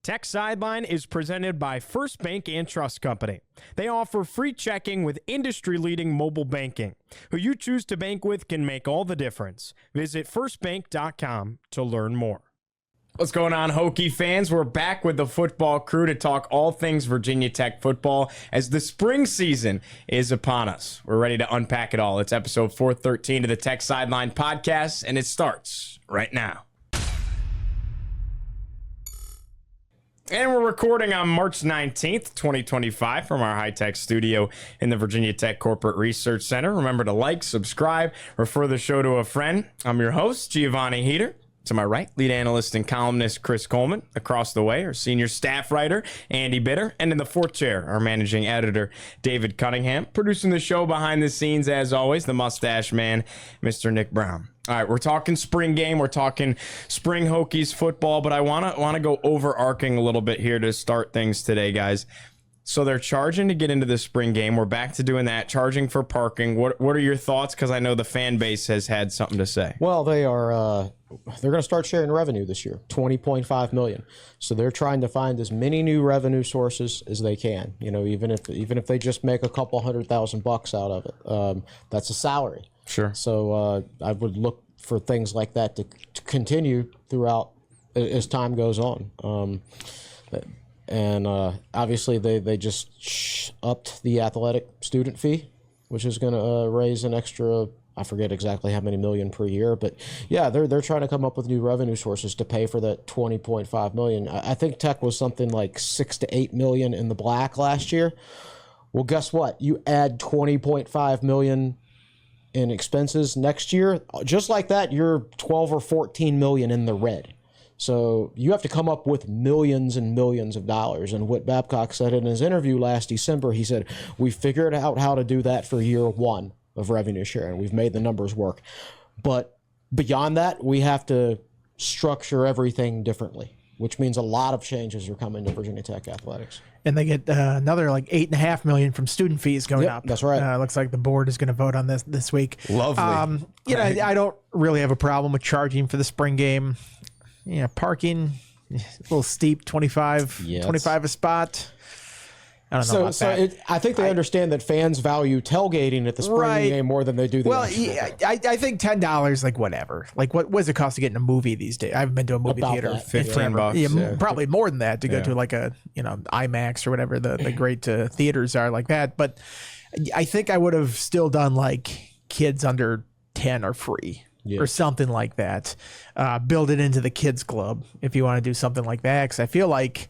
Tech Sideline is presented by First Bank and Trust Company. They offer free checking with industry-leading mobile banking. Who you choose to bank with can make all the difference. Visit firstbank.com to learn more. What's going on, Hokie fans? We're back with the football crew to talk all things Virginia Tech football as the spring season is upon us. We're ready to unpack it all. It's episode 413 of the Tech Sideline podcast, and it starts right now. And we're recording on March 19th, 2025 from our high-tech studio in the Virginia Tech Corporate Research Center. Remember to like, subscribe, refer the show to a friend. I'm your host, Giovanni Heater. To my right, lead analyst and columnist Chris Coleman. Across the way, our senior staff writer, Andy Bitter. And in the fourth chair, our managing editor, David Cunningham. Producing the show behind the scenes, as always, the mustache man, Mr. Nick Brown. All right, we're talking spring game. We're talking spring Hokies football, but I want to go overarching a little bit here to start things today, guys. So they're charging to get into the spring game. We're back to doing that, charging for parking. What are your thoughts? Because I know the fan base has had something to say. Well, they're going to start sharing revenue this year, $20.5 million. So they're trying to find as many new revenue sources as they can. You know, even if they just make a couple $100,000 out of it, that's a salary. Sure. So I would look for things like that to continue throughout as time goes on. And obviously they just upped the athletic student fee, which is going to raise an extra, I forget exactly how many million per year, but yeah, they're trying to come up with new revenue sources to pay for that $20.5 million. I think Tech was something like $6 to $8 million in the black last year. Well, guess what? You add $20.5 million in expenses next year, just like that, you're 12 or 14 million in the red. So you have to come up with millions and millions of dollars. And what Babcock said in his interview last December, he said, we figured out how to do that for year one of revenue sharing. We've made the numbers work. But beyond that, we have to structure everything differently, which means a lot of changes are coming to Virginia Tech athletics. And they get another like $8.5 million from student fees going up. That's right. Looks like the board is going to vote on this week. Lovely. I don't really have a problem with charging for the spring game. Yeah, parking, a little steep, 25 a spot. I don't know about that. I think they understand that fans value tailgating at the spring game more than they do the I think $10, like whatever. Like what does it cost to get in a movie these days? I haven't been to a movie theater. $15. Yeah, probably more than that to go to like a IMAX or whatever the great theaters are like that. But I think I would have still done like kids under 10 are free. Yeah. Or something like that. Build it into the kids club if you want to do something like that. Because I feel like,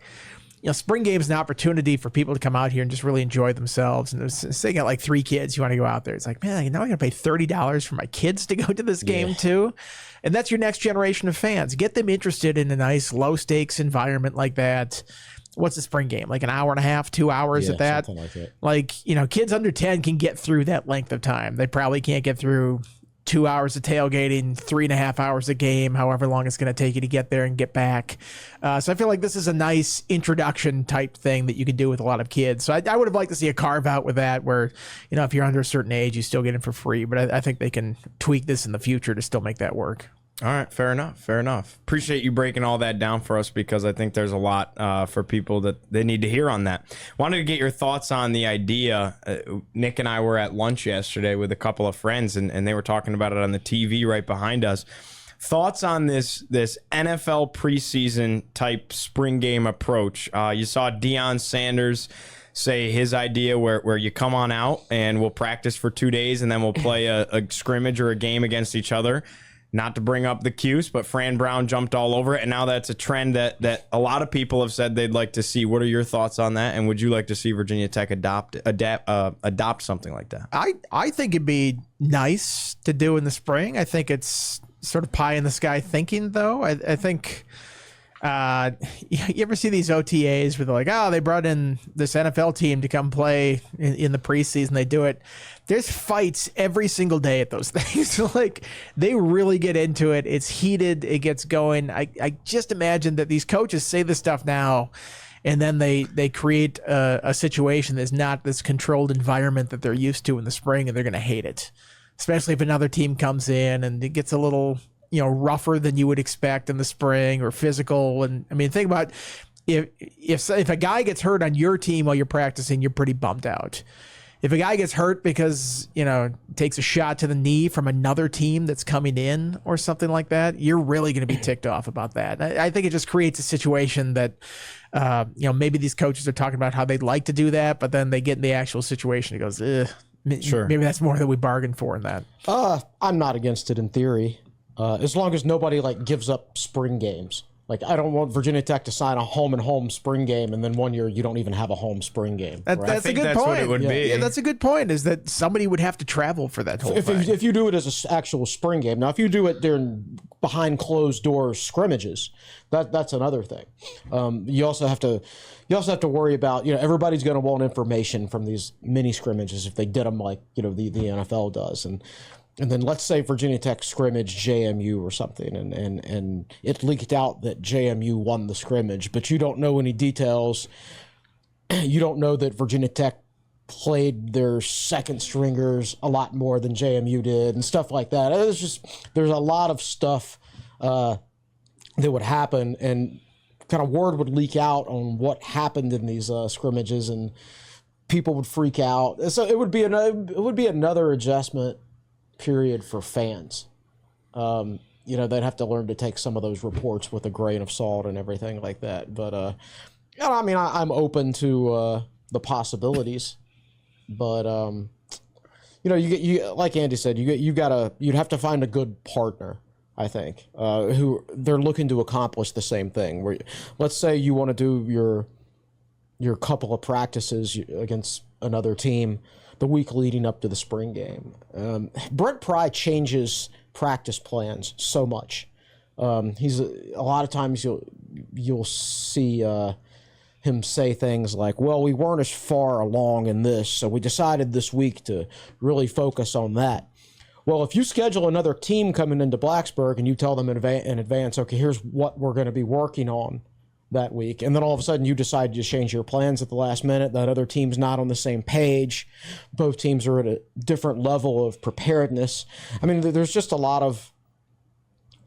spring game is an opportunity for people to come out here and just really enjoy themselves. And say you got like 3 kids, you want to go out there. It's like, man, now I'm going to pay $30 for my kids to go to this game too. And that's your next generation of fans. Get them interested in a nice low stakes environment like that. What's a spring game? Like an hour and a half, 2 hours at that? Something like that. Like, kids under 10 can get through that length of time. They probably can't get through 2 hours of tailgating, 3.5 hours a game, however long it's going to take you to get there and get back. So I feel like this is a nice introduction type thing that you can do with a lot of kids. So I would have liked to see a carve out with that where, if you're under a certain age, you still get it for free. But I think they can tweak this in the future to still make that work. All right, fair enough. Appreciate you breaking all that down for us because I think there's a lot for people that they need to hear on that. Wanted to get your thoughts on the idea. Nick and I were at lunch yesterday with a couple of friends, and they were talking about it on the TV right behind us. Thoughts on this NFL preseason type spring game approach? You saw Deion Sanders say his idea where you come on out and we'll practice for 2 days and then we'll play a scrimmage or a game against each other. Not to bring up the Cuse, but Fran Brown jumped all over it, and now that's a trend that a lot of people have said they'd like to see. What are your thoughts on that, and would you like to see Virginia Tech adopt something like that? I think it'd be nice to do in the spring. I think it's sort of pie in the sky thinking, though. I think you ever see these OTAs where they're like, they brought in this NFL team to come play in the preseason. They do it. There's fights every single day at those things. Like they really get into it. It's heated. It gets going. I just imagine that these coaches say this stuff now and then they create a situation that's not this controlled environment that they're used to in the spring, and they're going to hate it, especially if another team comes in and it gets a little rougher than you would expect in the spring or physical. And I mean, think about if a guy gets hurt on your team while you're practicing, you're pretty bummed out. If a guy gets hurt because, takes a shot to the knee from another team that's coming in or something like that, you're really going to be ticked off about that. I think it just creates a situation that, maybe these coaches are talking about how they'd like to do that, but then they get in the actual situation. It goes, sure. Maybe that's more than we bargained for in that. I'm not against it in theory, as long as nobody gives up spring games. I don't want Virginia Tech to sign a home spring game, and then 1 year you don't even have a home spring game. That's a good point. What it would be. Yeah, that's a good point. Is that somebody would have to travel for that whole thing? If you do it as an actual spring game. Now, if you do it during behind closed doors scrimmages, that's another thing. You also have to worry about everybody's going to want information from these mini scrimmages if they did them like the NFL does, and then let's say Virginia Tech scrimmage JMU or something, and it leaked out that JMU won the scrimmage, but you don't know any details. You don't know that Virginia Tech played their second stringers a lot more than JMU did and stuff like that. There's a lot of stuff that would happen, and kind of word would leak out on what happened in these scrimmages, and people would freak out. So it would be another adjustment period for fans. They'd have to learn to take some of those reports with a grain of salt and everything like that. But I'm open to the possibilities. But you like Andy said, you'd have to find a good partner, I think, who they're looking to accomplish the same thing. Where, let's say you want to do your couple of practices against another team the week leading up to the spring game. Brent Pry changes practice plans so much. He's a lot of times you'll see him say things like, "Well, we weren't as far along in this, so we decided this week to really focus on that." Well, if you schedule another team coming into Blacksburg and you tell them in advance, okay, here's what we're going to be working on that week, and then all of a sudden you decide to change your plans at the last minute, that other team's not on the same page, both teams are at a different level of preparedness. I mean, there's just a lot of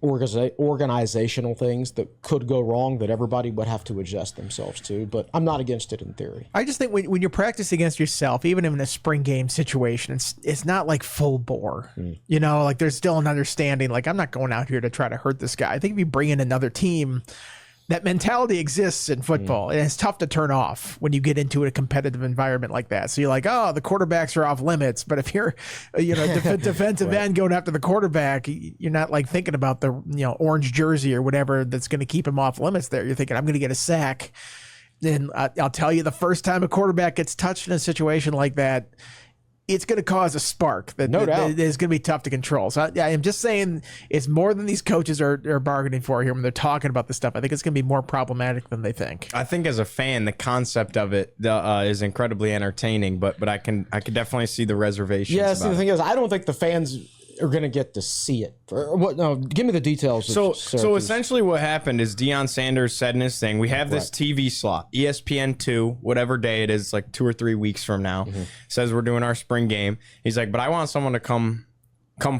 organizational things that could go wrong that everybody would have to adjust themselves to, but I'm not against it in theory. I just think when you're practicing against yourself, even in a spring game situation, it's not like full bore. There's still an understanding, I'm not going out here to try to hurt this guy. I think if you bring in another team, that mentality exists in football, and it's tough to turn off when you get into a competitive environment like that. So you're like, oh, the quarterbacks are off limits. But if you're, defensive end going after the quarterback, you're not thinking about the, orange jersey or whatever that's going to keep him off limits there. You're thinking, I'm going to get a sack. And I'll tell you, the first time a quarterback gets touched in a situation like that, it's going to cause a spark that is going to be tough to control. So I'm just saying it's more than these coaches are bargaining for here when they're talking about this stuff. I think it's going to be more problematic than they think. I think as a fan, the concept of it is incredibly entertaining, but I can definitely see the reservations. Yes, the thing is, I don't think the fans are going to get to see it. No, give me the details. So essentially what happened is Deion Sanders said in his thing, we have this TV slot, ESPN2, whatever day it is, 2 or 3 weeks from now, says we're doing our spring game. He's like, but I want someone to come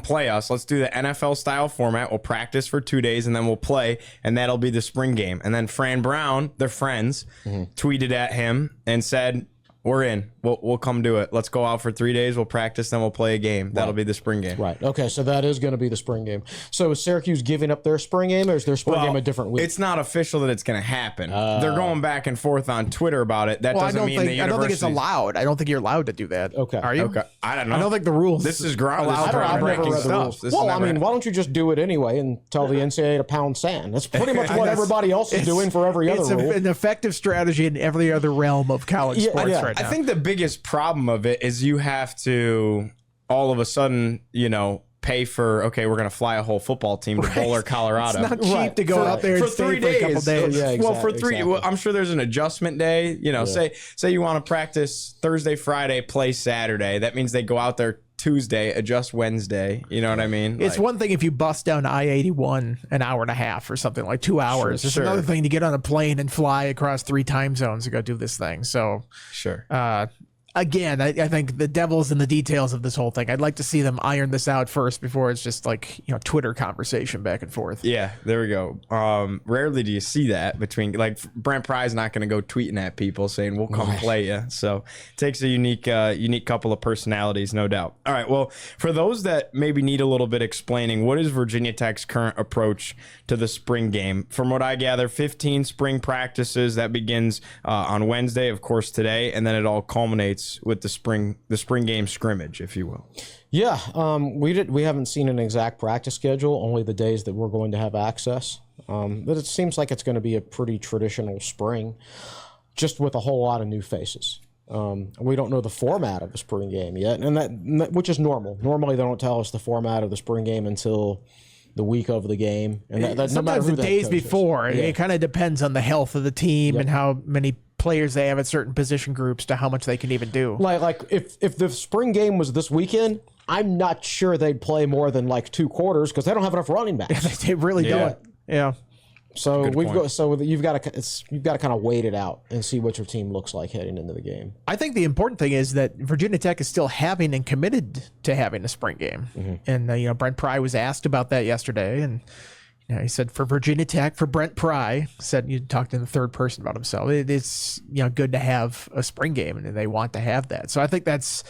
play us. Let's do the NFL style format. We'll practice for 2 days and then we'll play, and that'll be the spring game. And then Fran Brown, their friends, tweeted at him and said, we're in. We'll come do it. Let's go out for 3 days. We'll practice, then we'll play a game. That'll be the spring game. Right. Okay, so that is going to be the spring game. So is Syracuse giving up their spring game, or is their spring game a different week? It's not official that it's going to happen. They're going back and forth on Twitter about it. That doesn't mean the university. I don't think it's allowed. I don't think you're allowed to do that. Okay. Are you? Okay. I don't know. I don't think the rules. This is ground. I've never read the rules. Well, I mean, why don't you just do it anyway and tell the NCAA to pound sand? That's pretty much what everybody else is doing for every other rule. It's an effective strategy in every other realm of college sports right now. I think the biggest problem of it is you have to all of a sudden, pay for, okay, we're going to fly a whole football team to Boulder, Colorado. It's not cheap to go out there and stay for a couple days. Yeah, well, for 3, I'm sure there's an adjustment day. Say you want to practice Thursday, Friday, play Saturday. That means they go out there Tuesday, adjust Wednesday. You know what I mean? It's one thing if you bust down I-81 an hour and a half or something, 2 hours. It's another thing to get on a plane and fly across 3 time zones to go do this thing. So sure. again, I think the devil's in the details of this whole thing. I'd like to see them iron this out first before it's just like, Twitter conversation back and forth. Yeah, there we go. Rarely do you see that between, like, Brent Pry's not going to go tweeting at people saying we'll come play you. So it takes a unique couple of personalities, no doubt. All right, well, for those that maybe need a little bit explaining, what is Virginia Tech's current approach to the spring game? From what I gather, 15 spring practices that begins on Wednesday, of course, today, and then it all culminates with the spring game scrimmage, if you will. Yeah, we haven't seen an exact practice schedule, only the days that we're going to have access. But it seems like it's going to be a pretty traditional spring, just with a whole lot of new faces. We don't know the format of the spring game yet, and that which is normal. Normally, they don't tell us the format of the spring game until the week of the game, and that's sometimes the days before. It kind of depends on the health of the team and how many players they have at certain position groups to how much they can even do. Like if the spring game was this weekend, I'm not sure they'd play more than like 2 quarters because they don't have enough running backs. They really don't. Yeah. So you've got to kind of wait it out and see what your team looks like heading into the game. I think the important thing is that Virginia Tech is still having and committed to having a spring game. And Brent Pry was asked about that yesterday, and he said for Virginia Tech, for Brent Pry, said you talked in the third person about himself. It's good to have a spring game, and they want to have that. So I think that's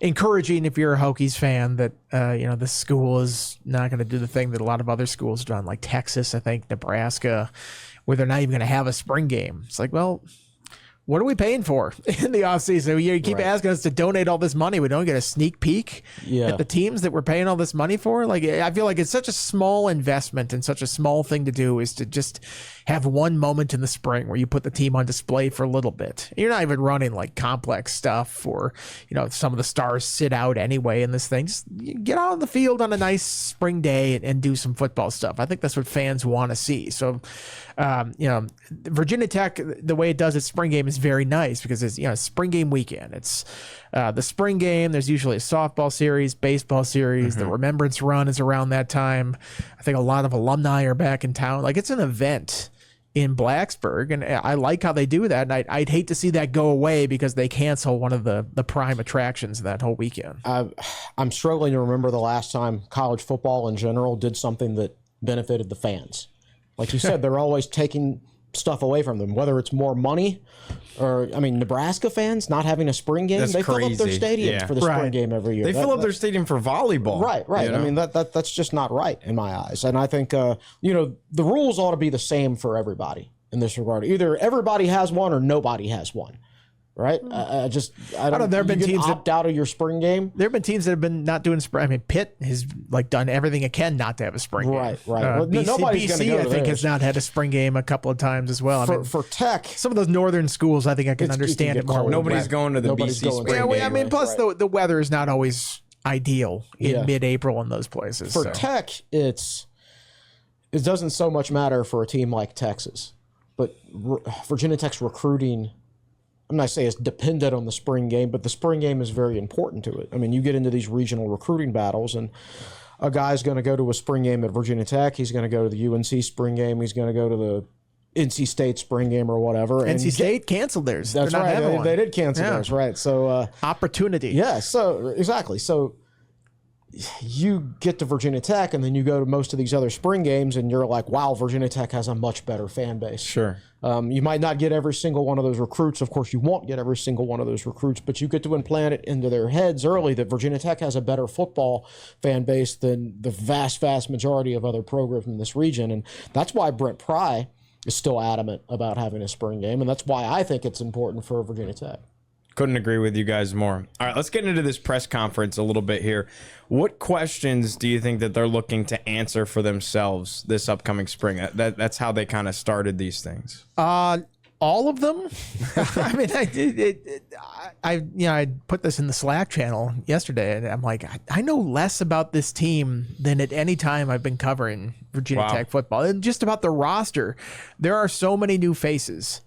encouraging if you're a Hokies fan that the school is not going to do the thing that a lot of other schools have done, like Texas, I think, Nebraska, where they're not even going to have a spring game. It's like, well, what are we paying for in the offseason? You keep asking us to donate all this money. We don't get a sneak peek at the teams that we're paying all this money for. Like, I feel like it's such a small investment and such a small thing to do is to just have one moment in the spring where you put the team on display for a little bit. You're not even running like complex stuff or, some of the stars sit out anyway in this thing. Just get out on the field on a nice spring day and do some football stuff. I think that's what fans want to see. So, Virginia Tech, the way it does its spring game is very nice because it's, spring game weekend. It's the spring game. There's usually a softball series, baseball series. The Remembrance Run is around that time. I think a lot of alumni are back in town. Like, it's an event in Blacksburg, and I like how they do that. And I'd hate to see that go away because they cancel one of the prime attractions that whole weekend. I'm struggling to remember the last time college football in general did something that benefited the fans. Like you said, they're always taking stuff away from them, whether it's more money or, Nebraska fans not having a spring game. They fill up their stadiums for the spring game every year. They fill up their stadium for volleyball. Right. That's just not right in my eyes. And I think, the rules ought to be the same for everybody in this regard. Either everybody has one or nobody has one. Right? I don't know. There have been teams that opt out of your spring game. There have been teams that have been not doing spring. Pitt has done everything it can not to have a spring game. Right. Nobody's going to go to I think has not had a spring game a couple of times as well. For Tech, some of those northern schools, I think I can understand it more. Nobody's going to the BC spring game. Plus the weather is not always ideal in mid-April in those places. For Tech, it doesn't so much matter for a team like Texas, but Virginia Tech's recruiting, I'm not saying it's dependent on the spring game, but the spring game is very important to it. You get into these regional recruiting battles, and a guy's going to go to a spring game at Virginia Tech. He's going to go to the UNC spring game. He's going to go to the NC State spring game or whatever. NC State canceled theirs. That's right. They did cancel theirs, right? So opportunity. Yeah. So exactly. So you get to Virginia Tech, and then you go to most of these other spring games, and you're like, wow, Virginia Tech has a much better fan base. Sure. You might not get every single one of those recruits. Of course, you won't get every single one of those recruits, but you get to implant it into their heads early that Virginia Tech has a better football fan base than the vast, vast majority of other programs in this region. And that's why Brent Pry is still adamant about having a spring game, and that's why I think it's important for Virginia Tech. Couldn't agree with you guys more. All right, let's get into this press conference a little bit here. What questions do you think that they're looking to answer for themselves this upcoming spring? That's how they kind of started these things. All of them. I put this in the Slack channel yesterday, and I'm like, I know less about this team than at any time I've been covering Virginia Tech football, and just about the roster. There are so many new faces.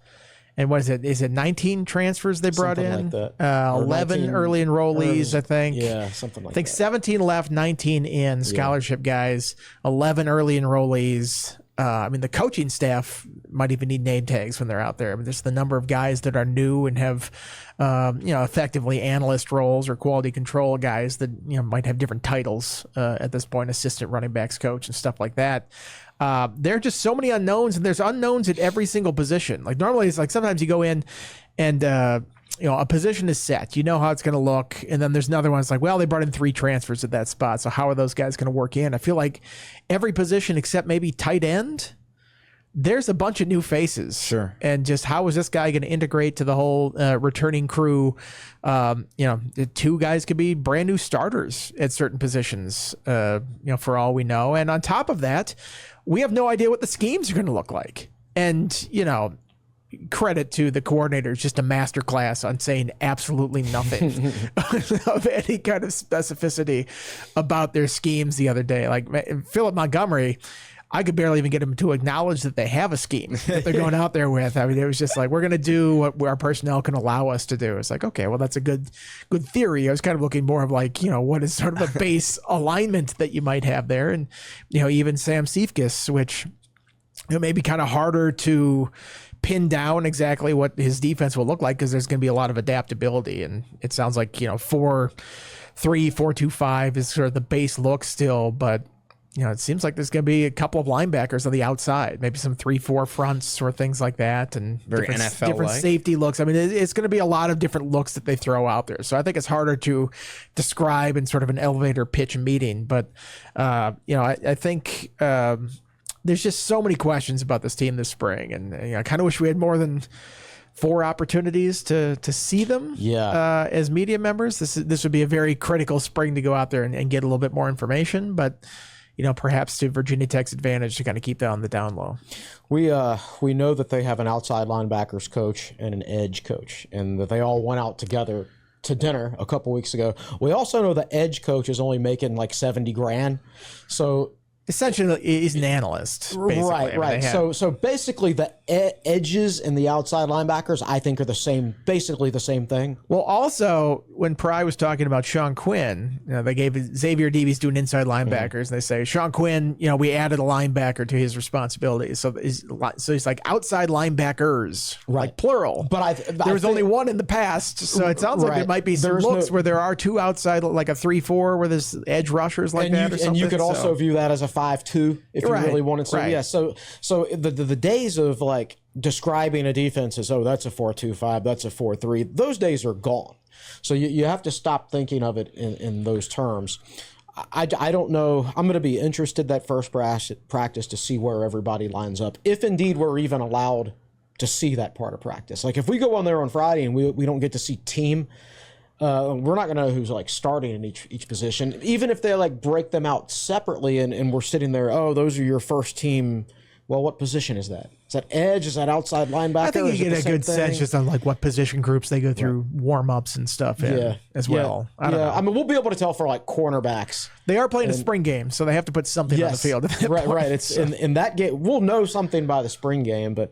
And what is it? Is it 19 transfers they brought in? Like that. 11 early enrollees, I think. Yeah, something like that. I think 17 left, 19 in, scholarship guys, 11 early enrollees. I mean, the coaching staff might even need name tags when they're out there. I mean, there's the number of guys that are new and have, effectively analyst roles or quality control guys that, might have different titles at this point, assistant running backs coach and stuff like that. There are just so many unknowns, and there's unknowns at every single position. Like normally it's like sometimes you go in and, a position is set. You know how it's going to look. And then there's another one. It's like, well, they brought in 3 transfers at that spot. So how are those guys going to work in? I feel like every position except maybe tight end, there's a bunch of new faces. Sure. And just how is this guy going to integrate to the whole returning crew? The 2 guys could be brand new starters at certain positions, for all we know. And on top of that, we have no idea what the schemes are going to look like. And, credit to the coordinators, just a master class on saying absolutely nothing of any kind of specificity about their schemes the other day. Like Philip Montgomery, I could barely even get him to acknowledge that they have a scheme that they're going out there with. I mean, it was just like, we're going to do what our personnel can allow us to do. It's like, okay, well, that's a good theory. I was kind of looking more of like, what is sort of a base alignment that you might have there. And, even Sam Seifkes, which may be kind of harder to pin down exactly what his defense will look like because there's going to be a lot of adaptability. And it sounds like, 4-3, 4-2-5 is sort of the base look still, but it seems like there's going to be a couple of linebackers on the outside, maybe some 3-4 fronts or things like that, and very different safety looks. I mean, it's going to be a lot of different looks that they throw out there. So I think it's harder to describe in sort of an elevator pitch meeting. But I think there's just so many questions about this team this spring, and I kind of wish we had more than 4 opportunities to see them as media members. This would be a very critical spring to go out there and get a little bit more information, but perhaps to Virginia Tech's advantage to kind of keep that on the down low. We know that they have an outside linebackers coach and an edge coach, and that they all went out together to dinner a couple weeks ago. We also know the edge coach is only making like $70,000. So essentially, he's an analyst, basically. Right. So basically, the edges and the outside linebackers, I think, are basically the same thing. Well, also, when Pry was talking about Sean Quinn, they gave Xavier Deeby's doing inside linebackers, and they say, Sean Quinn, we added a linebacker to his responsibilities. So he's like outside linebackers, like plural. But there was only one in the past, so it sounds like there might be some looks where there are 2 outside, like a 3-4, where there's edge rushers like that or something. And you could also view that as a 5-2 if you really wanted to. Yeah. So the days of like describing a defense as, that's a 4-2-5, that's a 4-3, those days are gone. So you have to stop thinking of it in those terms. I don't know. I'm going to be interested that first practice to see where everybody lines up, if indeed we're even allowed to see that part of practice. Like if we go on there on Friday and we don't get to see team, we're not going to know who's like starting in each position. Even if they like break them out separately and we're sitting there, those are your first team. Well, what position is that? Is that edge? Is that outside linebacker? I think you get a good sense just on like what position groups they go through warm-ups and stuff as well. I don't know. I mean, we'll be able to tell for like cornerbacks. They are playing a spring game, so they have to put something on the field. Right. It's in that game. We'll know something by the spring game, but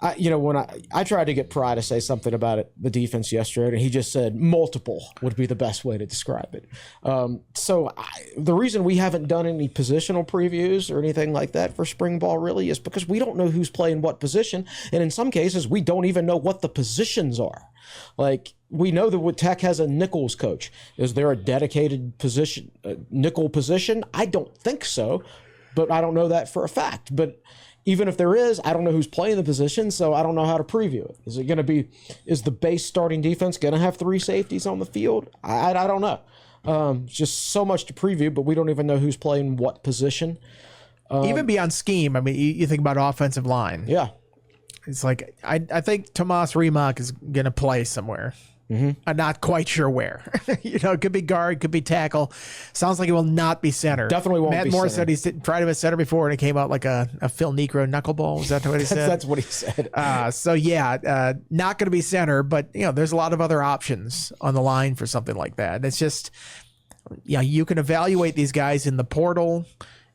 when I tried to get Pry to say something about the defense yesterday, and he just said multiple would be the best way to describe it. The reason we haven't done any positional previews or anything like that for spring ball really is because we don't know who's playing what position, and in some cases we don't even know what the positions are. Like we know that Tech has a nickels coach. Is there a dedicated position, nickel position? I don't think so, but I don't know that for a fact. But even if there is, I don't know who's playing the position, so I don't know how to preview it. Is the base starting defense going to have 3 safeties on the field? I don't know. Just so much to preview, but we don't even know who's playing what position. Even beyond scheme, I mean, you think about offensive line. Yeah. It's like, I think Tomas Remak is going to play somewhere. Mm-hmm. I'm not quite sure where. It could be guard, could be tackle. Sounds like it will not be center. Definitely won't be Matt Moore center. said he's tried him at center before, and it came out like a Phil Negro knuckleball. Is that what he said? That's what he said. Not going to be center, but there's a lot of other options on the line for something like that. And it's just, you can evaluate these guys in the portal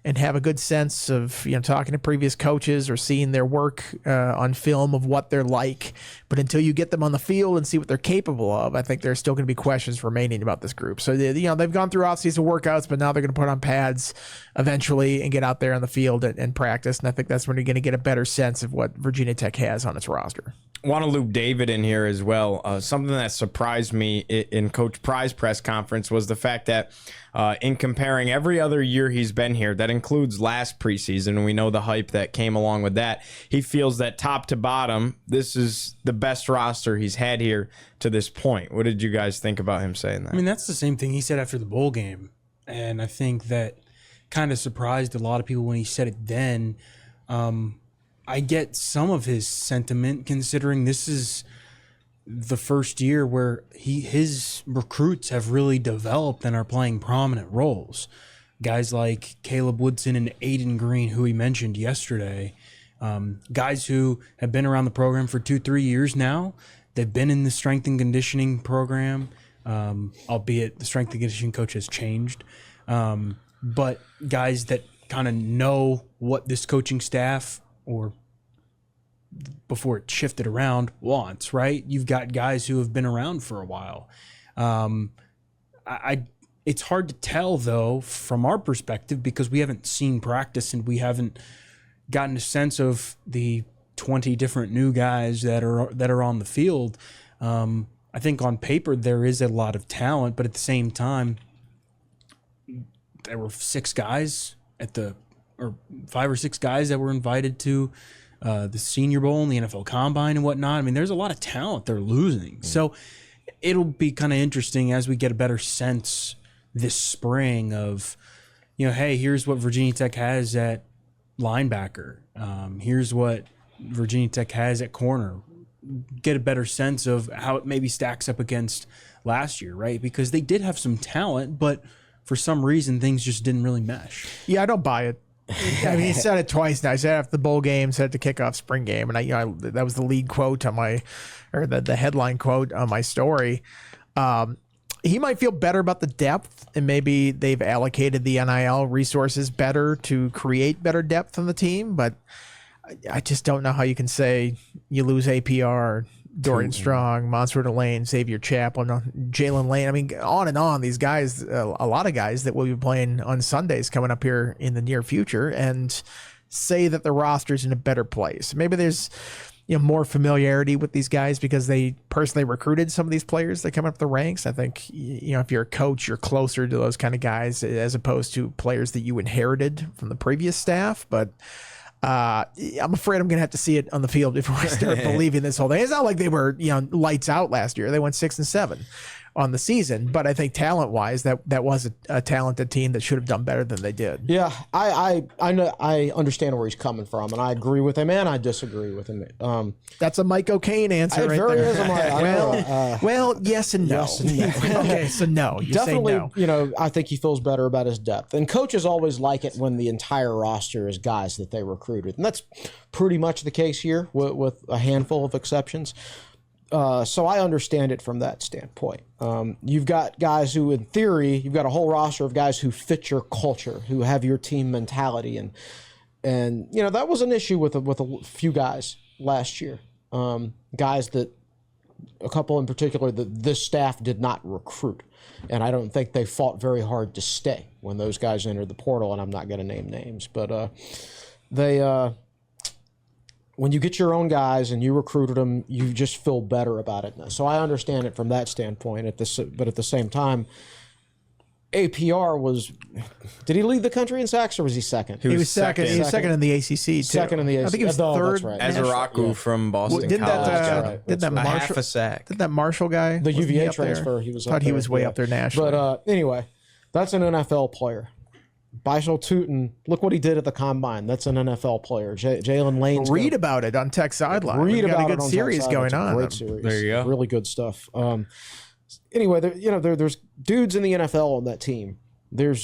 and have a good sense of, talking to previous coaches or seeing their work on film of what they're like. But until you get them on the field and see what they're capable of, I think there's still going to be questions remaining about this group. So, they've gone through off-season workouts, but now they're going to put on pads eventually and get out there on the field and practice. And I think that's when you're going to get a better sense of what Virginia Tech has on its roster. Want to loop David in here as well. Something that surprised me in Coach Pry's press conference was the fact that in comparing every other year he's been here, that includes last preseason, we know the hype that came along with that, he feels that top to bottom, this is the best roster he's had here to this point. What did you guys think about him saying that? I mean, that's the same thing he said after the bowl game. And I think that kind of surprised a lot of people when he said it then. I get some of his sentiment considering this is the first year where his recruits have really developed and are playing prominent roles. Guys like Caleb Woodson and Aiden Green, who he mentioned yesterday, guys who have been around the program for 2-3 years now. They've been in the strength and conditioning program, albeit the strength and conditioning coach has changed. But guys that kind of know what this coaching staff, or before it shifted around, wants, right? You've got guys who have been around for a while. It's hard to tell, though, from our perspective, because we haven't seen practice and we haven't gotten a sense of the 20 different new guys that are on the field. I think on paper there is a lot of talent, but at the same time, there were 5 or 6 guys that were invited to the Senior Bowl and the NFL Combine and whatnot. I mean, there's a lot of talent they're losing. So it'll be kind of interesting as we get a better sense this spring of, hey, here's what Virginia Tech has at linebacker. Here's what Virginia Tech has at corner. Get a better sense of how it maybe stacks up against last year, right? Because they did have some talent, but for some reason, things just didn't really mesh. Yeah, I don't buy it. I mean, he said it twice now. He said it after the bowl game, said it to kick off spring game, and that was the lead quote on the headline quote on my story. He might feel better about the depth, and maybe they've allocated the NIL resources better to create better depth on the team. But I just don't know how you can say you lose APR, Dorian Strong, Monster Delane, Xavier Chaplin, Jalen Lane. I mean, on and on. These guys, a lot of guys that will be playing on Sundays coming up here in the near future, and say that the roster's in a better place. Maybe there's more familiarity with these guys because they personally recruited some of these players that come up the ranks. I think if you're a coach, you're closer to those kind of guys as opposed to players that you inherited from the previous staff. But I'm afraid I'm going to have to see it on the field before I start believing this whole thing. It's not like they were, lights out last year. They went 6-7 on the season, but I think talent-wise, that was a talented team that should have done better than they did. Yeah, I know, I understand where he's coming from, and I agree with him, and I disagree with him. That's a Mike O'Kane answer right there. Well, yes and no. Yes and no. Okay, so no. You Definitely, say no. I think he feels better about his depth. And coaches always like it when the entire roster is guys that they recruited. And that's pretty much the case here with a handful of exceptions. So I understand it from that standpoint. You've got guys who, in theory, you've got a whole roster of guys who fit your culture, who have your team mentality. And that was an issue with a few guys last year. Guys that, a couple in particular, that this staff did not recruit. And I don't think they fought very hard to stay when those guys entered the portal, and I'm not going to name names. But when you get your own guys and you recruited them, you just feel better about it. So I understand it from that standpoint. But at the same time, APR was, did he lead the country in sacks or was he second? He was second. He was second in the ACC too. Second in the ACC. I think he was third. That's Ezra right. Raku from Boston College. Didn't that Marshall, half a sack. Did that Marshall guy? The UVA transfer. He was. I thought he was way up there nationally. But anyway, that's an NFL player. Bishal Tootin, look what he did at the Combine. That's an NFL player. Jalen Lane. Read about it on Tech Sideline. Read We've about got a good series going on. Great series. There you go. Really good stuff. Anyway, there's dudes in the NFL on that team. There are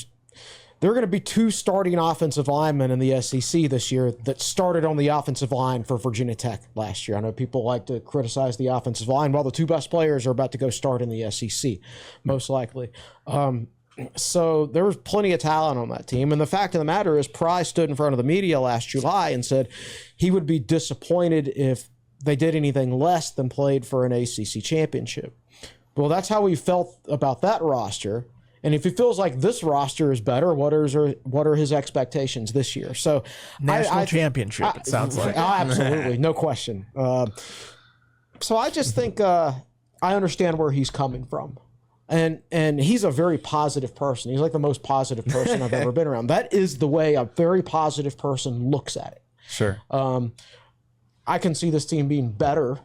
going to be 2 starting offensive linemen in the SEC this year that started on the offensive line for Virginia Tech last year. I know people like to criticize the offensive line. Well, the 2 best players are about to go start in the SEC, most likely. So there was plenty of talent on that team. And the fact of the matter is Pry stood in front of the media last July and said he would be disappointed if they did anything less than played for an ACC championship. Well, that's how he felt about that roster. And if he feels like this roster is better, what are his expectations this year? So national championship, it sounds like. Absolutely, no question. So I just think I understand where he's coming from. And he's a very positive person. He's like the most positive person I've ever been around. That is the way a very positive person looks at it. Sure. I can see this team being better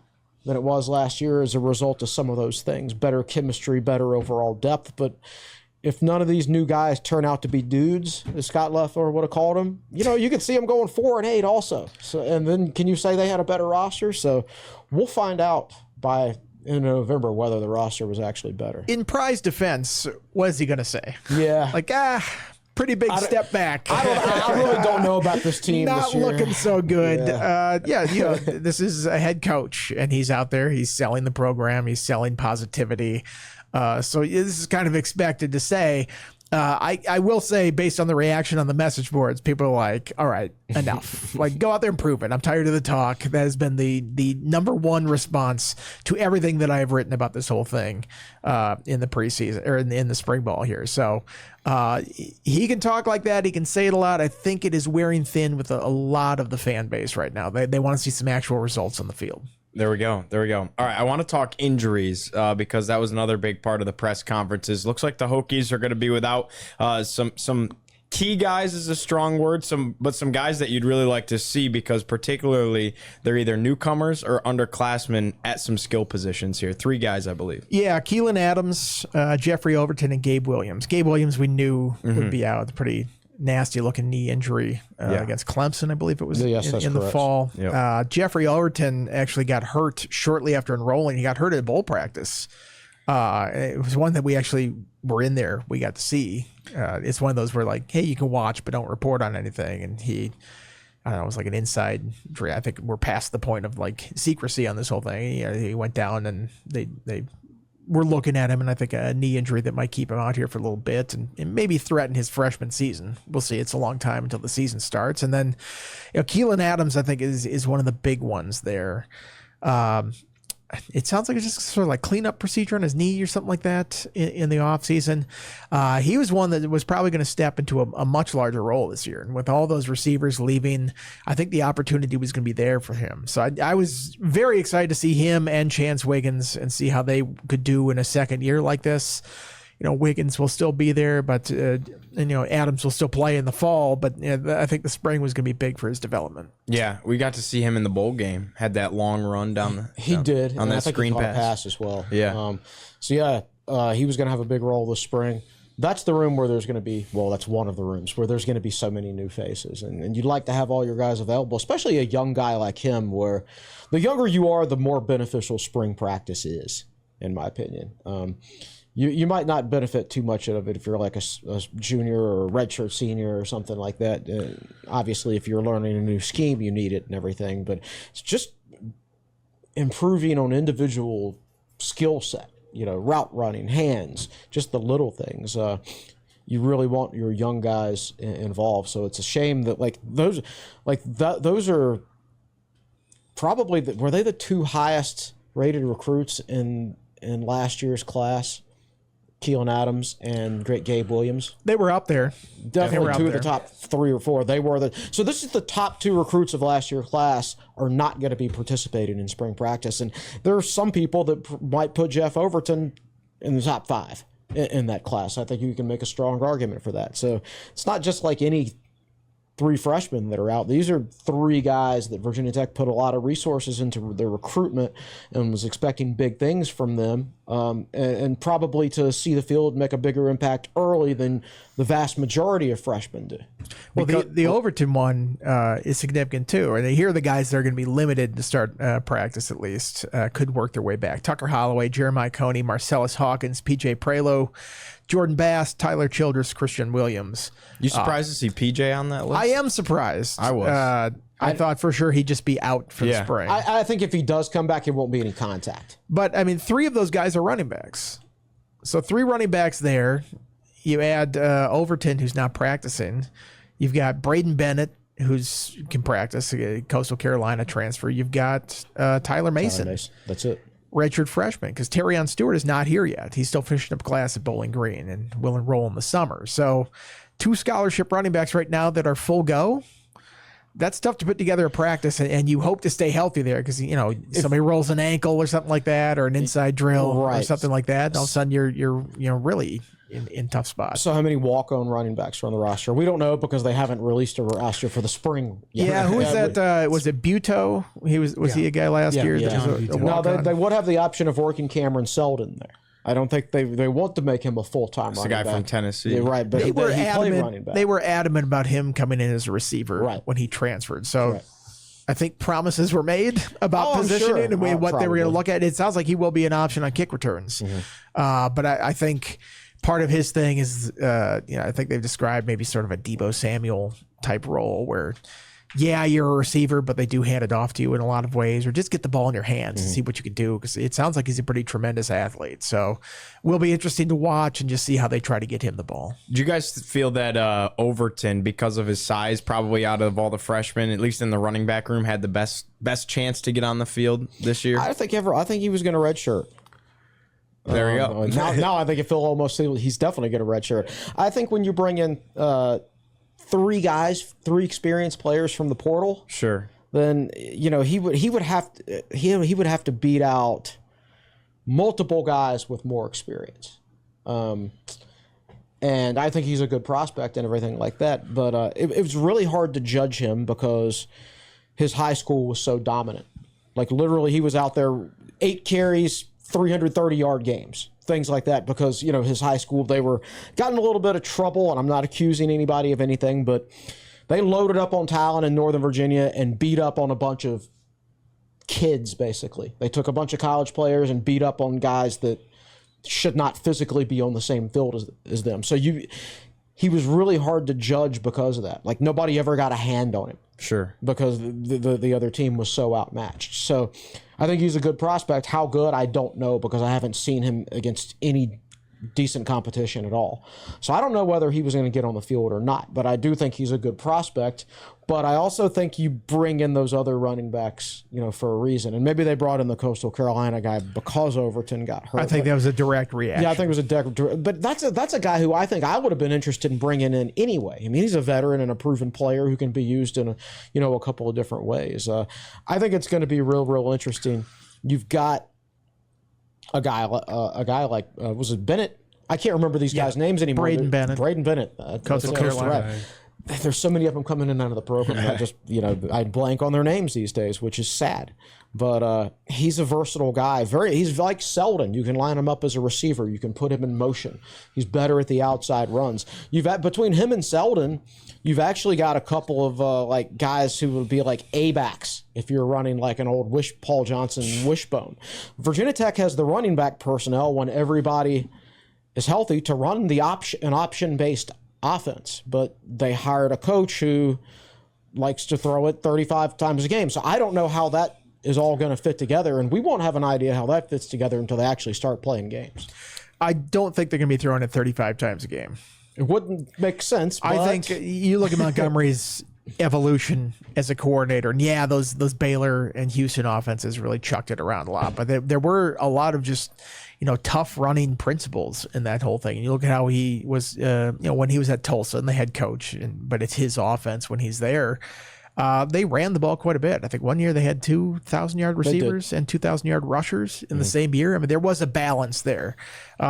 than it was last year as a result of some of those things. Better chemistry, better overall depth. But if none of these new guys turn out to be dudes, as Scott Leffler would have called them, you could see them going 4-8 also. So, and then can you say they had a better roster? So we'll find out in November whether the roster was actually better. In Pry's defense, what is he going to say? Yeah. Like, pretty big step back. I really don't know about this team Not this year. looking so good. This is a head coach, and he's out there. He's selling the program. He's selling positivity. So this is kind of expected to say. I will say, based on the reaction on the message boards, people are like, all right, enough. Like, go out there and prove it. I'm tired of the talk. That has been the number one response to everything that I've written about this whole thing in the preseason or in the spring ball here. So he can talk like that. He can say it a lot. I think it is wearing thin with a lot of the fan base right now. They want to see some actual results on the field. There we go. All right, I want to talk injuries because that was another big part of the press conferences. Looks like the Hokies are going to be without some key guys is a strong word, but some guys that you'd really like to see because particularly they're either newcomers or underclassmen at some skill positions here. 3 guys, I believe. Yeah, Keelan Adams, Jeffrey Overton, and Gabe Williams. Gabe Williams we knew would be out. Pretty nasty looking knee injury against Clemson, I believe it was in the fall. Yep. Jeffrey Overton actually got hurt shortly after enrolling. He got hurt at bowl practice. It was one that we actually were in there. We got to see. It's one of those where like, hey, you can watch, but don't report on anything. And I don't know, it was like an inside. I think we're past the point of like secrecy on this whole thing. He went down and they we're looking at him, and I think a knee injury that might keep him out here for a little bit and maybe threaten his freshman season. We'll see. It's a long time until the season starts. And then, Keelan Adams, I think, is one of the big ones there. It sounds like it's just sort of like cleanup procedure on his knee or something like that in the offseason. He was one that was probably going to step into a much larger role this year. And with all those receivers leaving, I think the opportunity was going to be there for him. So I was very excited to see him and Chance Wiggins and see how they could do in a second year like this. Wiggins will still be there, but Adams will still play in the fall. But I think the spring was going to be big for his development. Yeah, we got to see him in the bowl game. Had that long run down the. He did on that screen pass as well. Yeah. He was going to have a big role this spring. That's the room where there's going to be. Well, that's one of the rooms where there's going to be so many new faces, and you'd like to have all your guys available, especially a young guy like him. Where the younger you are, the more beneficial spring practice is, in my opinion. You might not benefit too much of it if you're like a junior or a redshirt senior or something like that. Obviously, if you're learning a new scheme, you need it and everything. But it's just improving on individual skill set, route running, hands, just the little things. You really want your young guys involved. So it's a shame that those are probably were they the 2 highest rated recruits in last year's class? Keelan Adams and great Gabe Williams. They were up there. Definitely 2 of the top 3 or 4. They were so this is the top 2 recruits of last year's class are not going to be participating in spring practice. And there are some people that might put Jeff Overton in the top 5 in that class. I think you can make a strong argument for that. So it's not just like any 3 freshmen that are out. These are 3 guys that Virginia Tech put a lot of resources into their recruitment and was expecting big things from them, and probably to see the field make a bigger impact early than the vast majority of freshmen do. Well, the Overton one is significant too. And here are the guys that are going to be limited to start practice at least, could work their way back. Tucker Holloway, Jeremiah Coney, Marcellus Hawkins, PJ Prelo, Jordan Bass, Tyler Childress, Christian Williams. You surprised to see PJ on that list? I am surprised. I was. I thought for sure he'd just be out for the spring. I think if he does come back, it won't be any contact. But, 3 of those guys are running backs. So 3 running backs there. You add Overton, who's not practicing. You've got Braden Bennett, who's can practice, a Coastal Carolina transfer. You've got Tyler Mason. That's it. Redshirt freshman, because Terrion Stewart is not here yet. He's still finishing up class at Bowling Green and will enroll in the summer. So 2 scholarship running backs right now that are full go. That's tough to put together a practice, and you hope to stay healthy there because, somebody rolls an ankle or something like that, or an inside drill or something like that, and all of a sudden you're really in tough spots. So how many walk-on running backs are on the roster? We don't know because they haven't released a roster for the spring yet. Yeah, who is that? Was it Buto? Was he a guy last year? Yeah. No, they would have the option of working Cameron Seldon there. I don't think they want to make him a full-time running back. It's a guy from Tennessee. Yeah, right, but he played running back. They were adamant about him coming in as a receiver when he transferred. So I think promises were made about positioning and what they were going to look at. It sounds like he will be an option on kick returns. But I think part of his thing is, I think they've described maybe sort of a Deebo Samuel type role where, you're a receiver, but they do hand it off to you in a lot of ways, or just get the ball in your hands and see what you can do, because it sounds like he's a pretty tremendous athlete. So will be interesting to watch and just see how they try to get him the ball. Do you guys feel that Overton, because of his size, probably out of all the freshmen, at least in the running back room, had the best chance to get on the field this year? I think he was going to redshirt. There we go. Now I think it feels almost he's definitely going to redshirt. I think when you bring in 3 experienced players from the portal, sure, then he would have to beat out multiple guys with more experience. And I think he's a good prospect and everything like that. But it was really hard to judge him because his high school was so dominant. Like literally, he was out there 8 carries, 330-yard games, things like that, because, his high school, they were got in a little bit of trouble, and I'm not accusing anybody of anything, but they loaded up on talent in Northern Virginia and beat up on a bunch of kids, basically. They took a bunch of college players and beat up on guys that should not physically be on the same field as them. So he was really hard to judge because of that. Like, nobody ever got a hand on him. Sure. Because the other team was so outmatched. So I think he's a good prospect. How good, I don't know, because I haven't seen him against any decent competition at all. So I don't know whether he was going to get on the field or not, but I do think he's a good prospect. But I also think you bring in those other running backs, for a reason. And maybe they brought in the Coastal Carolina guy because Overton got hurt. I think that was a direct reaction. Yeah, I think it was a direct. But that's a guy who I think I would have been interested in bringing in anyway. I mean, he's a veteran and a proven player who can be used in a couple of different ways. I think it's going to be real interesting. You've got a guy like was it Bennett? I can't remember these guys' names anymore. Braden Bennett. Coastal Carolina. There's so many of them coming in and out of the program. I just, I blank on their names these days, which is sad. But he's a versatile guy. He's like Seldon. You can line him up as a receiver. You can put him in motion. He's better at the outside runs. Between him and Seldon, you've actually got a couple of guys who would be like A-backs if you're running like an old Paul Johnson wishbone. Virginia Tech has the running back personnel when everybody is healthy to run an option-based offense, but they hired a coach who likes to throw it 35 times a game. So I don't know how that is all going to fit together, and we won't have an idea how that fits together until they actually start playing games. I don't think they're going to be throwing it 35 times a game. It wouldn't make sense. But I think you look at Montgomery's evolution as a coordinator, and those Baylor and Houston offenses really chucked it around a lot, but there were a lot of just tough running principles in that whole thing. And you look at how he was, when he was at Tulsa and the head coach, but it's his offense when he's there. They ran the ball quite a bit. I think one year they had 2,000-yard receivers and 2,000-yard rushers in the same year. I mean, there was a balance there.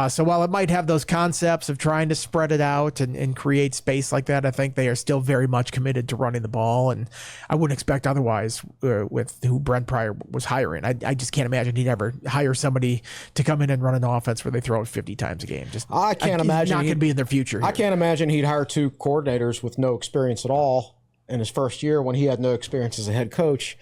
So while it might have those concepts of trying to spread it out and create space like that, I think they are still very much committed to running the ball. And I wouldn't expect otherwise with who Brent Pry was hiring. I just can't imagine he'd ever hire somebody to come in and run an offense where they throw it 50 times a game. I can't imagine. Not going to be in their future here. I can't imagine he'd hire 2 coordinators with no experience at all in his first year when he had no experience as a head coach,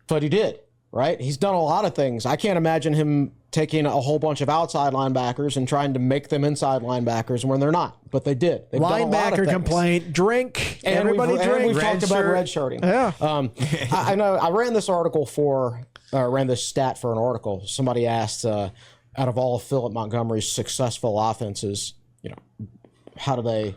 but he did, right? He's done a lot of things. I can't imagine him taking a whole bunch of outside linebackers and trying to make them inside linebackers when they're not, but they did. They've done a lot of linebacker things. Complaint, drink, and everybody drink. And we've talked about redshirting. Yeah. I know I ran this ran this stat for an article. Somebody asked, out of all of Philip Montgomery's successful offenses, how do they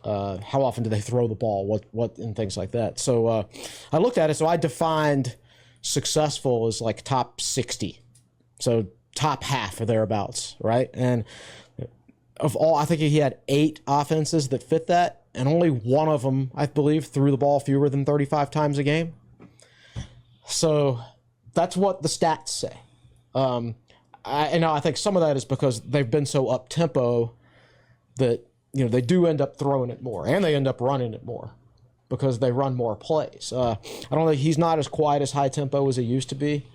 how often do they throw the ball, what and things like that. So I looked at it. So I defined successful as like top 60, so top half or thereabouts, right? And of all, I think he had 8 offenses that fit that, and only one of them, I believe, threw the ball fewer than 35 times a game. So that's what the stats say. I think some of that is because they've been so up tempo that they do end up throwing it more, and they end up running it more because they run more plays. I don't think he's not as quite as high tempo as he used to be.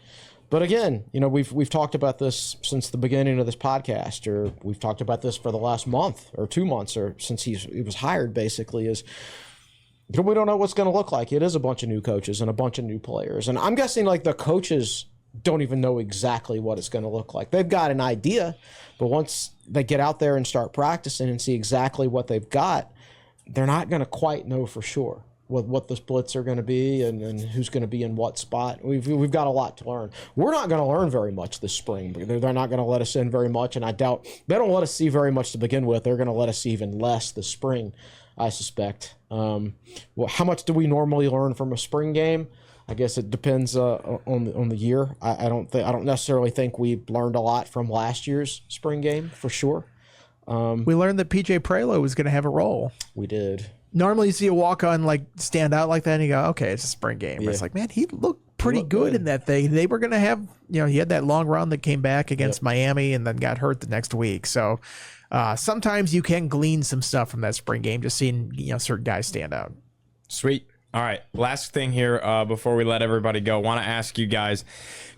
But again, we've talked about this since the beginning of this podcast, or we've talked about this for the last month or 2 months, or since he was hired. Basically, is we don't know what's going to look like. It is a bunch of new coaches and a bunch of new players, and I'm guessing like the coaches don't even know exactly what it's going to look like. They've got an idea, but once they get out there and start practicing and see exactly what they've got, they're not going to quite know for sure what the splits are going to be and who's going to be in what spot. We've got a lot to learn. We're not going to learn very much this spring. They're not going to let us in very much, and I doubt they don't let us see very much to begin with. They're going to let us see even less this spring, I suspect. Well, how much do we normally learn from a spring game? I guess it depends on the year. I don't necessarily think we learned a lot from last year's spring game for sure. We learned that PJ Prelo was going to have a role. We did. Normally, you see a walk-on like stand out like that, and you go, "Okay, it's a spring game." Yeah. But it's like, man, he looked pretty good in that thing. They were going to have, he had that long run that came back against Miami, and then got hurt the next week. So sometimes you can glean some stuff from that spring game, just seeing certain guys stand out. Sweet. All right, last thing here before we let everybody go. Want to ask you guys,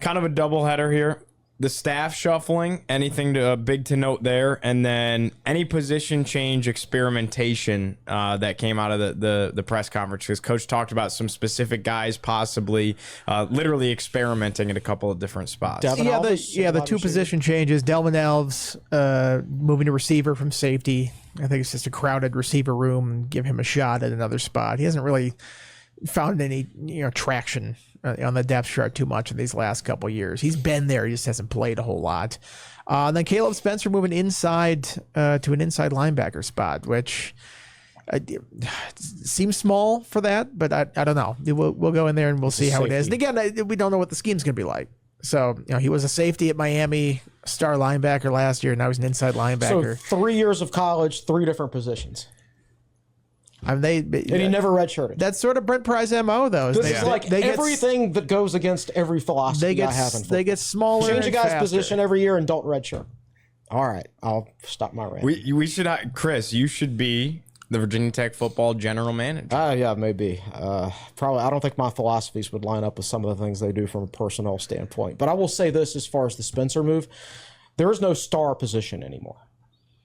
kind of a doubleheader here. The staff shuffling, anything big to note there, and then any position change experimentation that came out of the press conference, because Coach talked about some specific guys possibly literally experimenting at a couple of different spots. The 2 position changes. Delvin Alves moving to receiver from safety. I think it's just a crowded receiver room, and give him a shot at another spot. He hasn't really found any traction on the depth chart too much in these last couple of years. He's been there, he just hasn't played a whole lot. And then Caleb Spencer moving inside to an inside linebacker spot, which seems small for that, but I don't know. We'll go in there and we'll see how it is. And again, we don't know what the scheme's going to be like. So he was a safety at Miami, star linebacker last year. Now he's an inside linebacker. So 3 years of college, 3 different positions. And he never redshirted. That's sort of Brent Pry's MO, though. This is like everything that goes against every philosophy I have in football. They get smaller. Change a guy's position every year and don't redshirt. All right, I'll stop my rant. We should, Chris, you should be the Virginia Tech football general manager. Yeah, maybe. Probably. I don't think my philosophies would line up with some of the things they do from a personnel standpoint. But I will say this as far as the Spencer move, there is no star position anymore.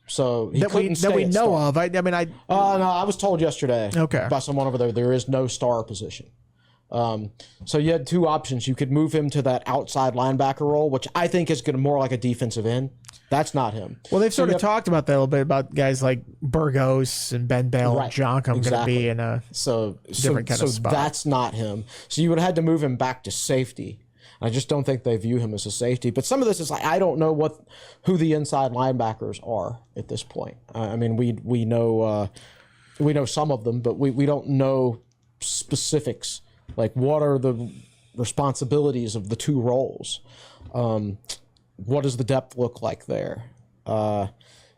So that we know of. No, I was told yesterday by someone over there is no star position. So you had 2 options. You could move him to that outside linebacker role, which I think is going to more like a defensive end. That's not him. Well, they've sort of talked about that a little bit about guys like Burgos and Ben Bell and Jonkum going to be in a different kind of spot. That's not him. So you would have had to move him back to safety. I just don't think they view him as a safety. But some of this is like, I don't know who the inside linebackers are at this point. We know some of them, but we don't know specifics. Like, what are the responsibilities of the 2 roles? What does the depth look like there?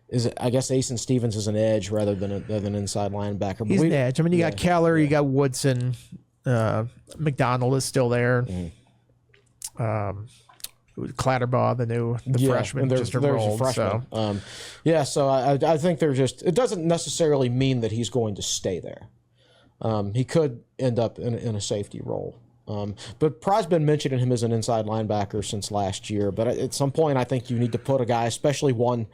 Is it? I guess Asen Stevens is an edge rather than an inside linebacker. But He's an edge. You got Keller, you got Woodson, McDonald is still there. Mm-hmm. Clatterbaugh, the freshman, just enrolled. So I think it doesn't necessarily mean that he's going to stay there. He could end up in a safety role. But Pry's been mentioning him as an inside linebacker since last year. But at some point, I think you need to put a guy, especially one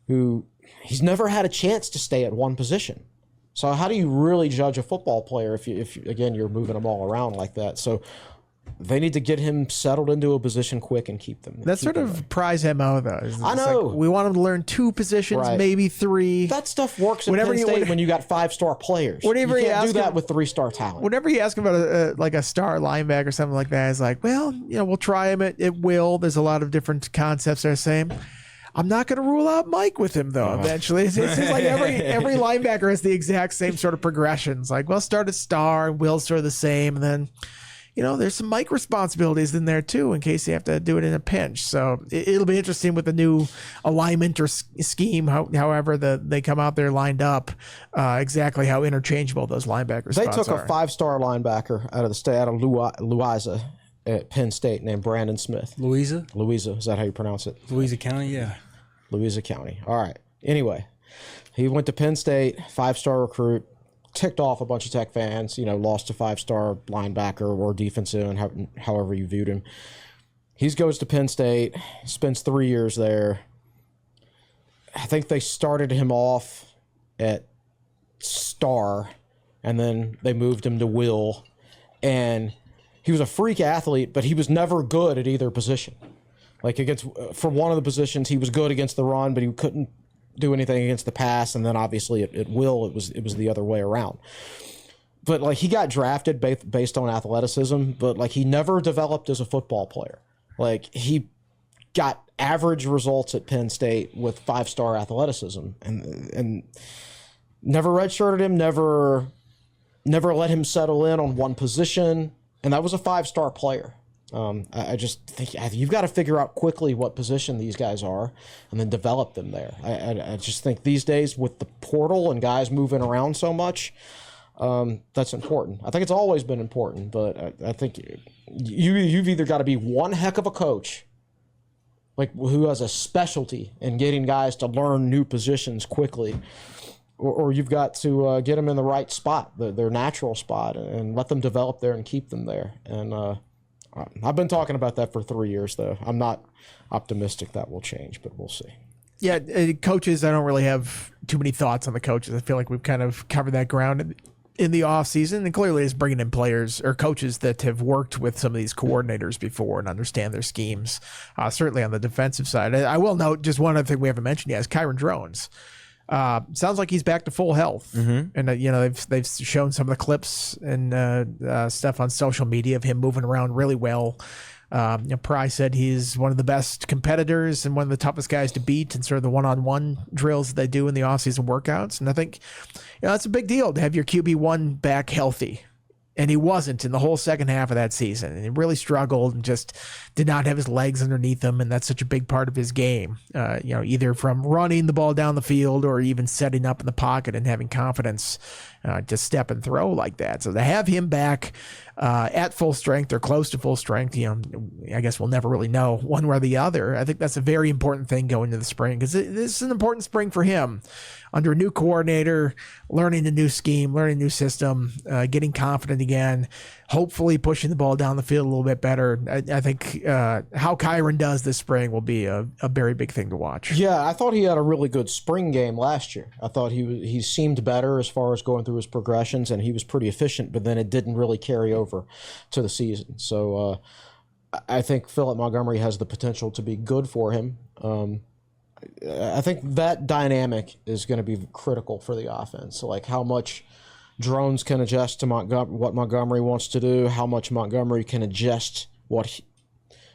who he's never had a chance to stay at one position. So how do you really judge a football player if you're moving them all around like that? So they need to get him settled into a position quick and keep them. That's sort of Pry's MO, though. I know. Like, we want him to learn 2 positions, maybe 3. That stuff works in Penn State when you got 5-star players. You can't do that with 3-star talent. Whenever you ask him about a star linebacker or something like that, it's like, well, we'll try him at will. There's a lot of different concepts they're saying. I'm not going to rule out Mike with him, though, eventually. It seems like every linebacker has the exact same sort of progressions. Like, well, start at star, and Will's sort of the same, and then, there's some Mike responsibilities in there, too, in case you have to do it in a pinch. So it'll be interesting with the new alignment or scheme, however they come out there lined up, exactly how interchangeable those linebacker spots They took are. a 5-star linebacker out of the state, out of Louisa at Penn State, named Brandon Smith. Louisa, is that how you pronounce it? Louisa County, yeah. Louisa County. All right. Anyway, he went to Penn State, 5-star recruit, ticked off a bunch of Tech fans, lost a 5-star linebacker or defensive, and however you viewed him. He goes to Penn State, spends 3 years there. I think they started him off at star, and then they moved him to Will. And he was a freak athlete, but he was never good at either position. Like for one of the positions, he was good against the run, but he couldn't do anything against the pass. And then obviously at Will, it was the other way around. But like he got drafted based on athleticism, but like he never developed as a football player. Like he got average results at Penn State with 5-star athleticism, and never redshirted him, never let him settle in on one position. And that was a 5-star player. I just think you've got to figure out quickly what position these guys are and then develop them there. I just think these days with the portal and guys moving around so much, that's important. I think it's always been important, but I think you've either got to be one heck of a coach, like who has a specialty in getting guys to learn new positions quickly, or you've got to get them in the right spot, their natural spot, and let them develop there and keep them there. And I've been talking about that for 3 years, though. I'm not optimistic that will change, but we'll see. Yeah, coaches, I don't really have too many thoughts on the coaches. I feel like we've kind of covered that ground in the offseason, and clearly it's bringing in players or coaches that have worked with some of these coordinators before and understand their schemes, certainly on the defensive side. I will note just one other thing we haven't mentioned yet is Kyron Drones. Sounds like he's back to full health, and they've shown some of the clips and stuff on social media of him moving around really well. Pry said he's one of the best competitors and one of the toughest guys to beat in sort of the one-on-one drills that they do in the offseason workouts. And I think that's a big deal to have your QB1 back healthy. And he wasn't in the whole second half of that season. And he really struggled and just did not have his legs underneath him. And that's such a big part of his game, either from running the ball down the field or even setting up in the pocket and having confidence to step and throw like that. So to have him back at full strength or close to full strength, I guess we'll never really know one way or the other. I think that's a very important thing going into the spring because this is an important spring for him. Under a new coordinator, learning a new scheme, learning a new system, getting confident again, hopefully pushing the ball down the field a little bit better. I think how Kyron does this spring will be a very big thing to watch. Yeah, I thought he had a really good spring game last year. I thought he seemed better as far as going through his progressions, and he was pretty efficient, but then it didn't really carry over to the season. So I think Philip Montgomery has the potential to be good for him. I think that dynamic is going to be critical for the offense. So, like how much Drones can adjust to what Montgomery wants to do, how much Montgomery can adjust what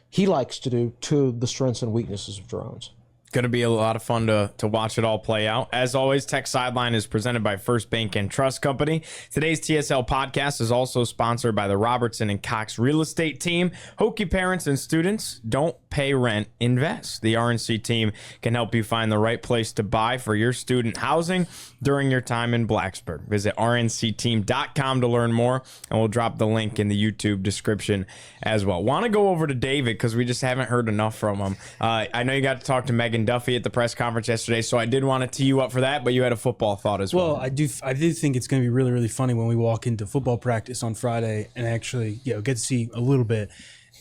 he likes to do to the strengths and weaknesses of Drones. Going to be a lot of fun to watch it all play out. As always, Tech Sideline is presented by First Bank and Trust Company. Today's TSL podcast is also sponsored by the Robertson and Cox Real Estate Team. Hokie parents and students, don't pay rent, invest. The RNC team can help you find the right place to buy for your student housing during your time in Blacksburg. Visit rncteam.com to learn more, and we'll drop the link in the YouTube description as well. Want to go over to David because we just haven't heard enough from him. I know you got to talk to Megan Duffy at the press conference yesterday, so I did want to tee you up for that, but you had a football thought as well. Well, I do think it's going to be really, really funny when we walk into football practice on Friday and actually get to see a little bit.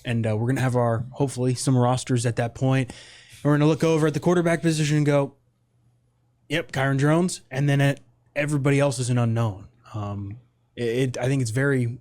And we're going to have hopefully, some rosters at that point. And we're going to look over at the quarterback position and go, yep, Kyron Drones. And then everybody else is an unknown. I think it's going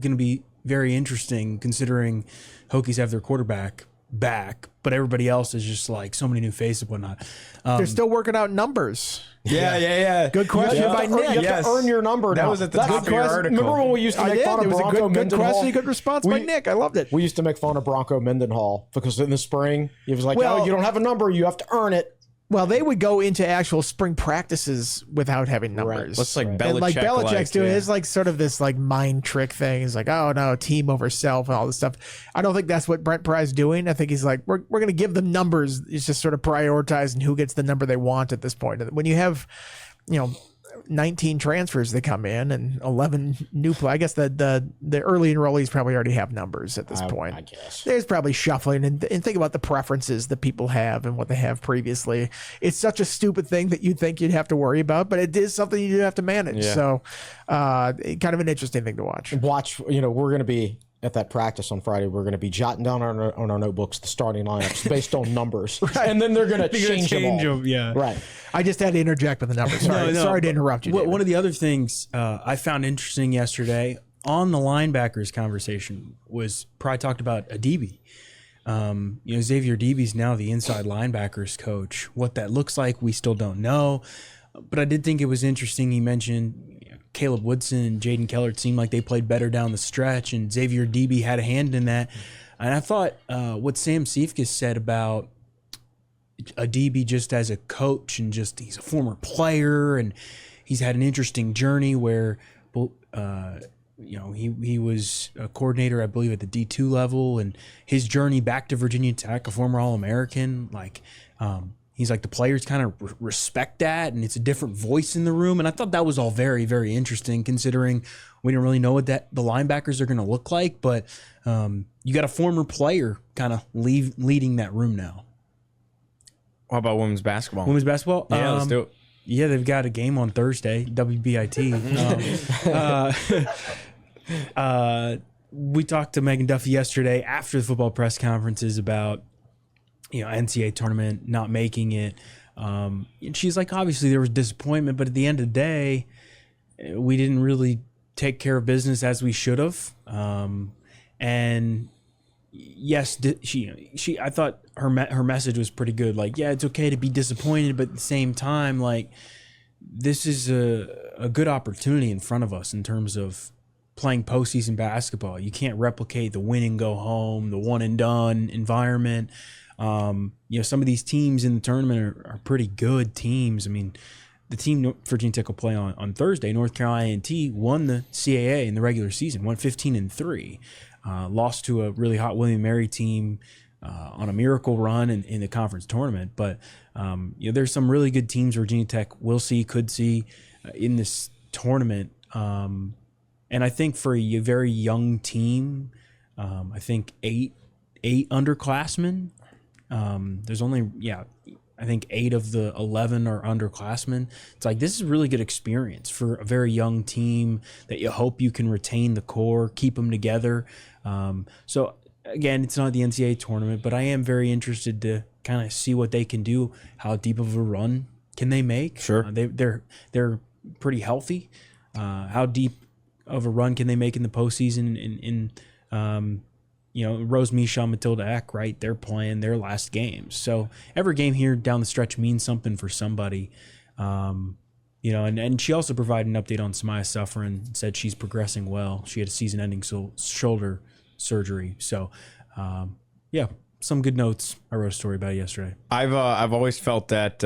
to be very interesting considering Hokies have their quarterback back, but everybody else is just like so many new faces and whatnot. They're still working out numbers. Yeah. Good question by Nick. You have to earn your number. That now. was at the That's top of your article. Remember when we used to I make did. fun It of was a Bronco good question, Mendenhall? good response by Nick. I loved it. We used to make fun of Bronco Mendenhall because in the spring, he was like, Well- "Oh, you don't have a number. You have to earn it." Well, they would go into actual spring practices without having numbers. Looks like And Belichick. like Belichick's doing, yeah. it's like sort of this like mind trick thing. He's like, oh no, team over self and all this stuff. I don't think that's what Brent Pry is doing. I think he's like, we're going to give them numbers. It's just sort of prioritizing who gets the number they want at this point. And when you have, 19 transfers that come in and 11 new play. I guess the early enrollees probably already have numbers at this point. I guess. There's probably shuffling and think about the preferences that people have and what they have previously. It's such a stupid thing that you'd think you'd have to worry about, but it is something you do have to manage. Yeah. So kind of an interesting thing to watch. We're going to be at that practice on Friday. We're going to be jotting down on our notebooks the starting lineups based on numbers, and then they're going to change them all. Yeah. Right. I just had to interject with the numbers. Sorry, No, sorry to interrupt you. David. One of the other things I found interesting yesterday on the linebackers conversation was Pry talked about Adibi. Xavier Adibi's now the inside linebackers coach. What that looks like, we still don't know. But I did think it was interesting. He mentioned Caleb Woodson and Jaden Keller. It seemed like they played better down the stretch, and Xavier Adibi had a hand in that. And I thought what Sam Siefkes said about Adibi just as a coach and just he's a former player and he's had an interesting journey where he was a coordinator, I believe, at the D2 level, and his journey back to Virginia Tech, a former All-American, he's like the players kind of respect that, and it's a different voice in the room. And I thought that was all very, very interesting, considering we don't really know what the linebackers are going to look like. But you got a former player kind of leading that room now. How about women's basketball? Women's basketball? Yeah, let's do it. Yeah, they've got a game on Thursday, WBIT. We talked to Megan Duffy yesterday after the football press conferences about NCAA tournament not making it. And she's like, obviously there was disappointment, but at the end of the day, we didn't really take care of business as we should have. And yes, I thought her message was pretty good. Like, yeah, it's okay to be disappointed, but at the same time, like, this is a good opportunity in front of us in terms of playing postseason basketball. You can't replicate the win and go home, the one and done environment. Some of these teams in the tournament are pretty good teams. I mean, the team Virginia Tech will play on Thursday, North Carolina A&T, won the CAA in the regular season, won 15-3. Lost to a really hot William & Mary team on a miracle run in the conference tournament. But there's some really good teams Virginia Tech could see in this tournament. And I think for a very young team, I think eight underclassmen. There's only, I think 8 of the 11 are underclassmen. It's like, this is a really good experience for a very young team that you hope you can retain the core, keep them together. So again, it's not the NCAA tournament, but I am very interested to kind of see what they can do. How deep of a run can they make? Sure. They're pretty healthy. How deep of a run can they make in the postseason? Rose Misha, Matilda Eck, right? They're playing their last games. So every game here down the stretch means something for somebody. And she also provided an update on Samaya Sufferin, said she's progressing well. She had a season-ending shoulder surgery. So, some good notes. I wrote a story about it yesterday. I've always felt that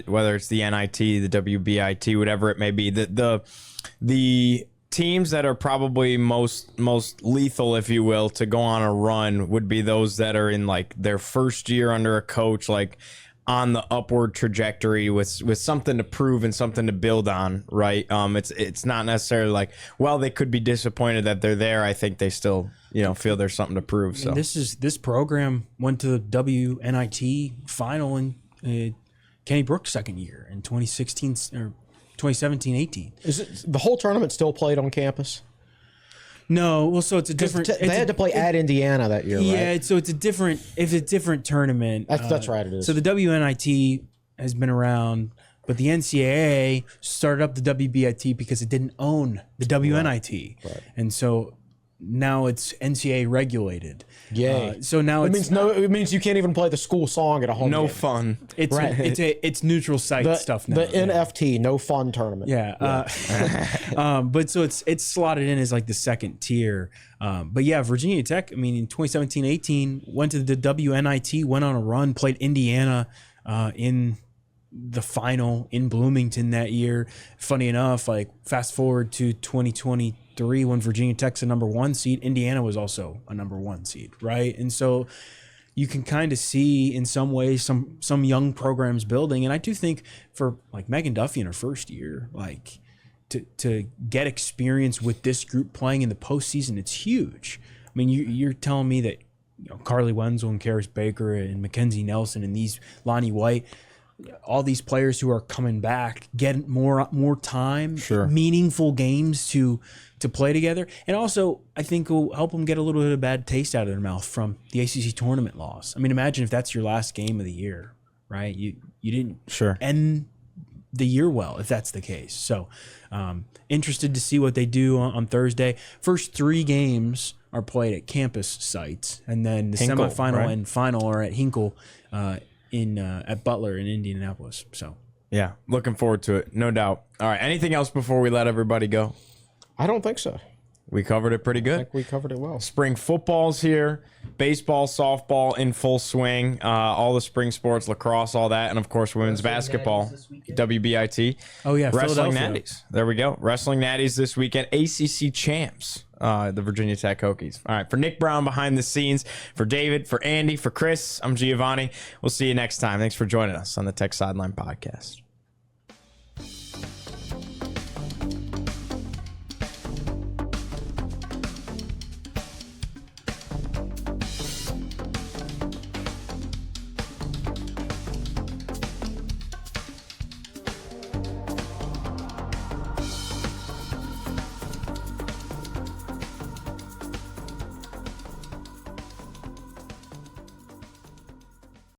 whether it's the NIT, the WBIT, whatever it may be, the teams that are probably most lethal, if you will, to go on a run would be those that are in like their first year under a coach, like on the upward trajectory with something to prove and something to build on, right? It's not necessarily like, well, they could be disappointed that they're there. I think they still, feel there's something to prove. So this program went to the WNIT final in Kenny Brooks' second year in 2016 or 2017-18. Is it the whole tournament still played on campus? No, well, so it's a different. They had to play at Indiana that year, yeah, right? so it's a different. It's a different tournament. That's right. It is. So the WNIT has been around, but the NCAA started up the WBIT because it didn't own the WNIT, Right. and so now it's NCAA regulated. Yay. So now It means you can't even play the school song at a home No game. fun. it's it's neutral site stuff now. The NFT, no fun tournament. Yeah. But so it's slotted in as like the second tier. But yeah, Virginia Tech, I mean, in 2017-18, went to the WNIT, went on a run, played Indiana in the final in Bloomington that year. Funny enough, like fast forward to 2023 when Virginia Tech's a number 1 seed, Indiana was also a number 1 seed, right? And so you can kind of see in some ways some young programs building. And I do think for like Megan Duffy in her first year, like to get experience with this group playing in the postseason, it's huge. I mean, you're telling me that Carly Wenzel and Karis Baker and Mackenzie Nelson and these Lonnie White, all these players who are coming back get more time, meaningful games to play together. And also, I think will help them get a little bit of bad taste out of their mouth from the ACC tournament loss. I mean, imagine if that's your last game of the year, right? You didn't end the year well, if that's the case. So interested to see what they do on Thursday. First 3 games are played at campus sites, and then the Hinkle, semifinal and final are at Hinkle at Butler in Indianapolis. So Yeah, looking forward to it, no doubt. All right, anything else before we let everybody go? I don't think so. We covered it pretty I good. think we covered it well. Spring football's here, baseball, softball in full swing, all the spring sports, lacrosse, all that, and of course women's basketball, WBIT. Oh yeah, Wrestling Philadelphia. Natties. There we go. Wrestling Natties this weekend. ACC champs, the Virginia Tech Hokies. All right, for Nick Brown behind the scenes, for David, for Andy, for Chris, I'm Giovanni. We'll see you next time. Thanks for joining us on the Tech Sideline podcast.